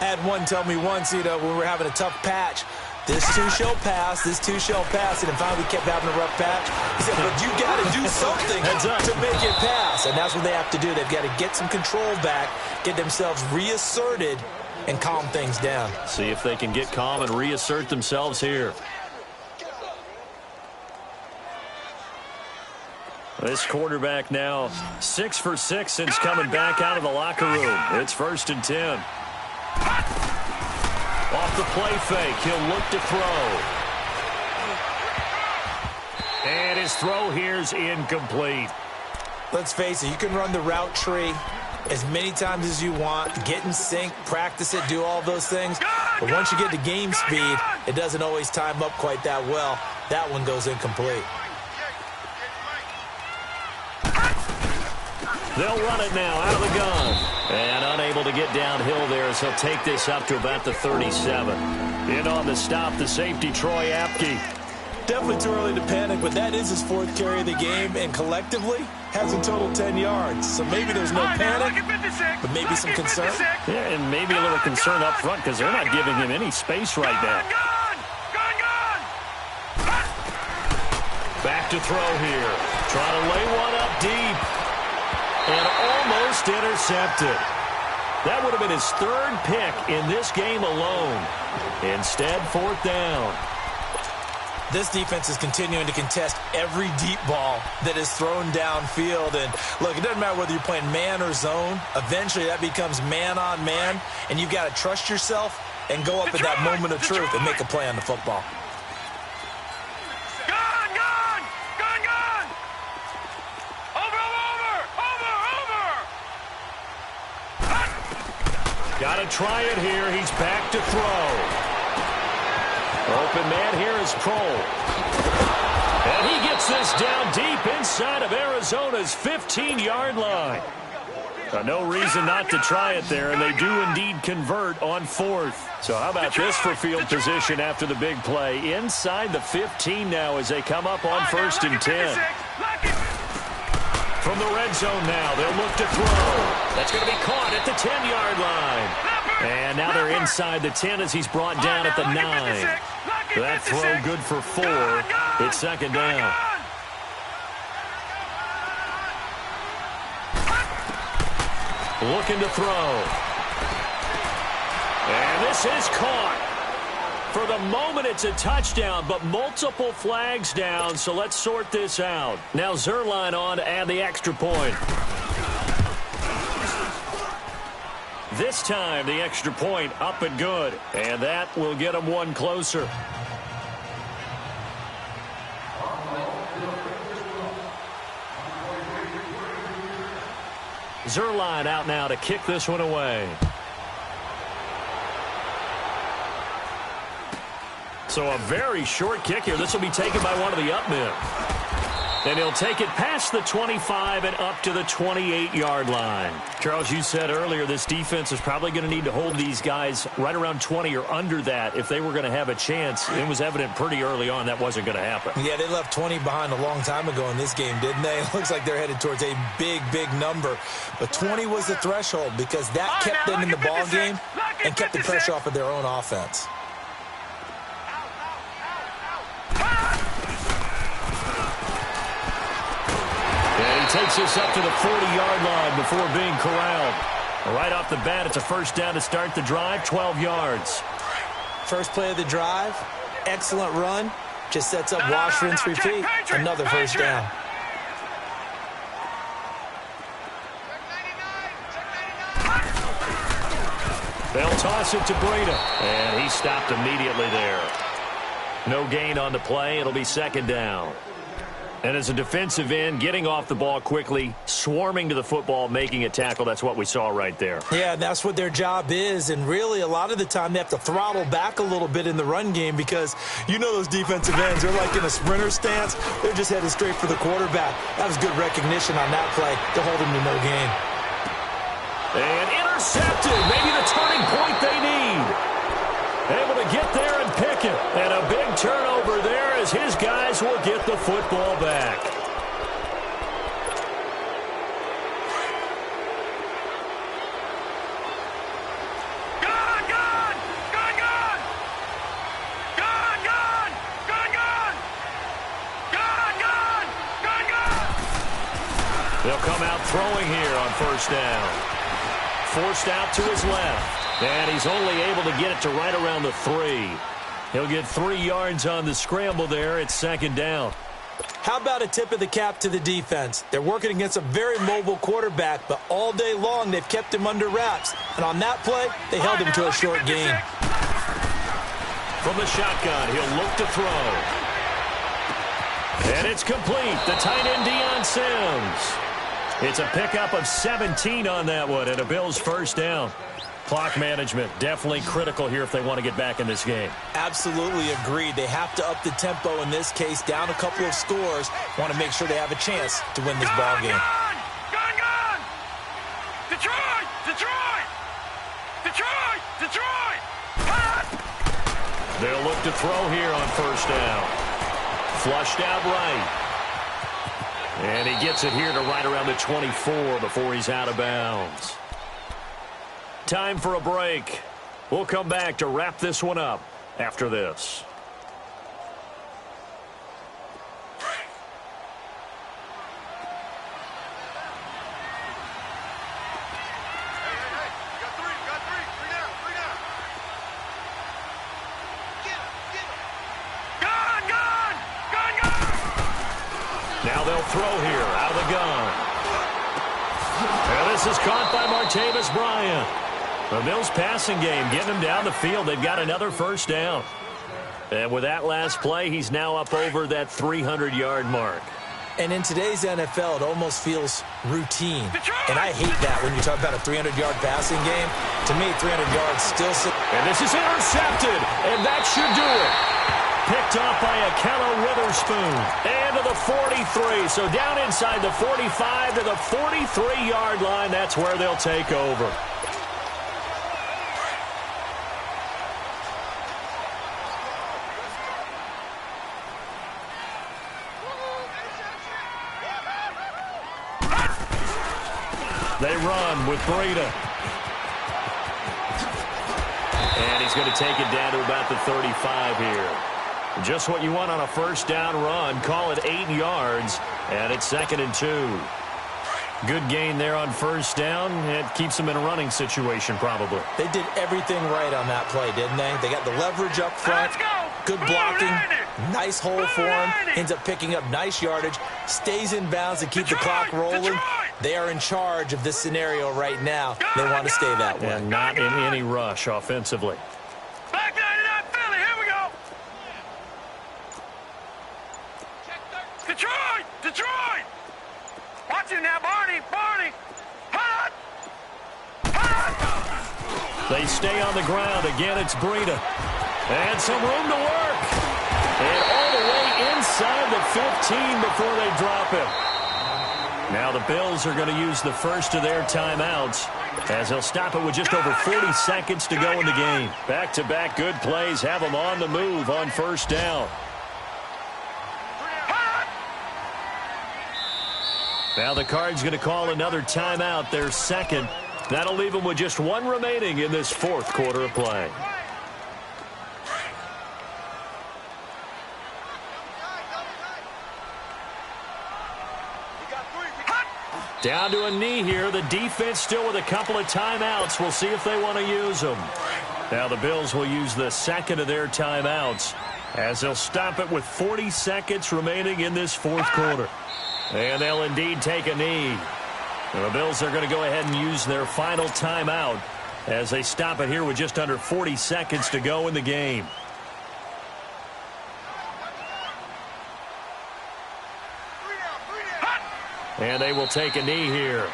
I had one tell me once, when we were having a tough patch, this too shall pass, this too shall pass, and then finally we kept having a rough patch. He said, but you got to do something to make it pass, and that's what they have to do. They've got to get some control back, get themselves reasserted, and calm things down. See if they can get calm and reassert themselves here. This quarterback now 6 for 6 since coming back out of the locker room. It's 1st and 10. Off the play fake, he'll look to throw. And his throw here's incomplete. Let's face it, you can run the route tree as many times as you want, get in sync, practice it, do all those things. But once you get to game speed, it doesn't always time up quite that well. That one goes incomplete. They'll run it now out of the gun. And unable to get downhill there as he'll take this up to about the 37. In on the stop, the safety, Troy Apke. Definitely too early to panic, but that is his 4th carry of the game, and collectively has a total 10 yards. So maybe there's no panic, but maybe some concern. Yeah, and maybe a little concern up front because they're not giving him any space right now. Back to throw here. Trying to lay one up deep. And almost intercepted. That would have been his 3rd pick in this game alone. Instead, 4th down. This defense is continuing to contest every deep ball that is thrown downfield. And, look, it doesn't matter whether you're playing man or zone. Eventually, that becomes man on man. And you've got to trust yourself and go up at that moment of truth and make a play on the football. Got to try it here. He's back to throw. Open man here is Kroll. And he gets this down deep inside of Arizona's 15-yard line. No reason not to try it there, and they do indeed convert on 4th. So how about this for field position after the big play? Inside the 15 now as they come up on 1st and 10. From the red zone now, they'll look to throw. That's going to be caught at the 10-yard line. And now they're inside the 10 as he's brought down at the 9. That throw good for 4. It's 2nd down. Looking to throw. And this is caught. For the moment, it's a touchdown, but multiple flags down, so let's sort this out. Now Zerline on to add the extra point. This time, the extra point up and good, and that will get them one closer. Zerline out now to kick this one away. So a very short kick here. This will be taken by one of the up men. And he'll take it past the 25 and up to the 28-yard line. Charles, you said earlier this defense is probably going to need to hold these guys right around 20 or under that if they were going to have a chance. It was evident pretty early on that wasn't going to happen. Yeah, they left 20 behind a long time ago in this game, didn't they? It looks like they're headed towards a big, big number. But 20 was the threshold because that kept them in the ball game and kept the pressure off of their own offense. Takes this up to the 40-yard line before being corralled. Right off the bat, it's a 1st down to start the drive, 12 yards. First play of the drive, excellent run. Just sets up wash, rinse, repeat. Another 1st down. They'll toss it to Breida, and he stopped immediately there. No gain on the play. It'll be 2nd down. And as a defensive end, getting off the ball quickly, swarming to the football, making a tackle, that's what we saw right there. Yeah, that's what their job is. And really, a lot of the time, they have to throttle back a little bit in the run game because you know those defensive ends, they're like in a sprinter stance. They're just headed straight for the quarterback. That was good recognition on that play to hold him to no gain. And intercepted. Maybe the turning point they need. Able to get there and pick it. And a big turnover there as his guys will get the football back. They'll come out throwing here on 1st down. Forced out to his left. And he's only able to get it to right around the 3. He'll get 3 yards on the scramble there. It's second down. How about a tip of the cap to the defense? They're working against a very mobile quarterback, but all day long they've kept him under wraps. And on that play, they held him to a short gain. From the shotgun, he'll look to throw. And it's complete. The tight end, Deion Sims. It's a pickup of 17 on that one, and a Bills first down. Clock management, definitely critical here if they want to get back in this game. Absolutely agreed. They have to up the tempo in this case, down a couple of scores. Want to make sure they have a chance to win this ball game. Gone! Detroit! Detroit! Detroit! Detroit! They'll look to throw here on first down. Flushed out right. And he gets it here to right around the 24 before he's out of bounds. Time for a break. We'll come back to wrap this one up after this. Now they'll throw here out of the gun. And this is caught by Martavis Bryant. The Bills passing game getting him down the field. They've got another first down. And with that last play, he's now up over that 300-yard mark. And in today's NFL, it almost feels routine. And I hate that when you talk about a 300-yard passing game. To me, 300 yards still... And this is intercepted, and that should do it. Picked off by Akello Witherspoon. And to the 43. So down inside the 45 to the 43-yard line. That's where they'll take over. They run with Breida. And he's going to take it down to about the 35 here. Just what you want on a first down run. Call it 8 yards. And it's 2nd and 2. Good gain there on first down. It keeps them in a running situation probably. They did everything right on that play, didn't they? They got the leverage up front. Good blocking. Nice hole for him. Ends up picking up nice yardage. Stays in bounds to keep the clock rolling. They are in charge of this scenario right now. They want to stay that way. And not in any rush offensively. Back 99 Philly, here we go. Detroit! Detroit! Watch it now, Barney! Barney! Hot! Hot! They stay on the ground. Again, it's Breida. And some room to work. And all the way inside the 15 before they drop it. Now the Bills are going to use the first of their timeouts as they'll stop it with just over 40 seconds to go in the game. Back-to-back good plays have them on the move on first down. Now the Cards going to call another timeout, their second. That'll leave them with just one remaining in this fourth quarter of play. Down to a knee here. The defense still with a couple of timeouts. We'll see if they want to use them. Now the Bills will use the second of their timeouts as they'll stop it with 40 seconds remaining in this fourth quarter. And they'll indeed take a knee. And the Bills are going to go ahead and use their final timeout as they stop it here with just under 40 seconds to go in the game. And they will take a knee here.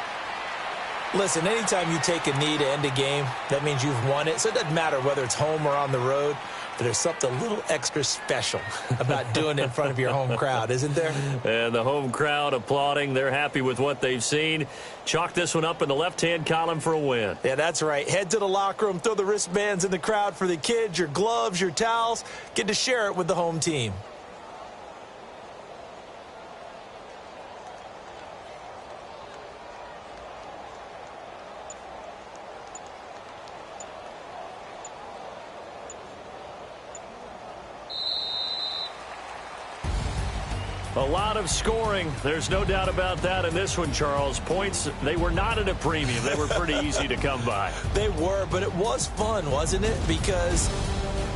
Listen, anytime you take a knee to end a game, that means you've won it. So it doesn't matter whether it's home or on the road. But there's something a little extra special about doing it in front of your home crowd, isn't there? And the home crowd applauding. They're happy with what they've seen. Chalk this one up in the left-hand column for a win. Yeah, that's right. Head to the locker room, throw the wristbands in the crowd for the kids, your gloves, your towels. Get to share it with the home team. A lot of scoring. There's no doubt about that in this one, Charles. Points, they were not at a premium. They were pretty easy to come by. They were, but it was fun, wasn't it? Because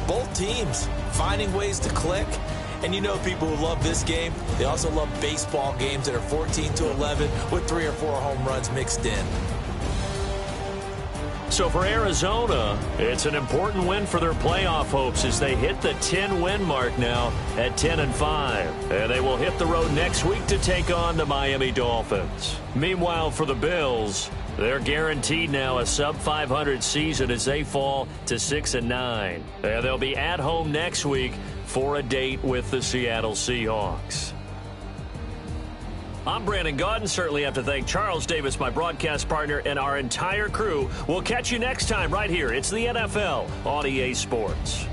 both teams finding ways to click. And you know people who love this game, they also love baseball games that are 14-11 with 3 or 4 home runs mixed in. So for Arizona, it's an important win for their playoff hopes as they hit the 10-win mark now at 10-5. And they will hit the road next week to take on the Miami Dolphins. Meanwhile, for the Bills, they're guaranteed now a sub-500 season as they fall to 6-9. And they'll be at home next week for a date with the Seattle Seahawks. I'm Brandon Gaudin. Certainly have to thank Charles Davis, my broadcast partner, and our entire crew. We'll catch you next time right here. It's the NFL on EA Sports.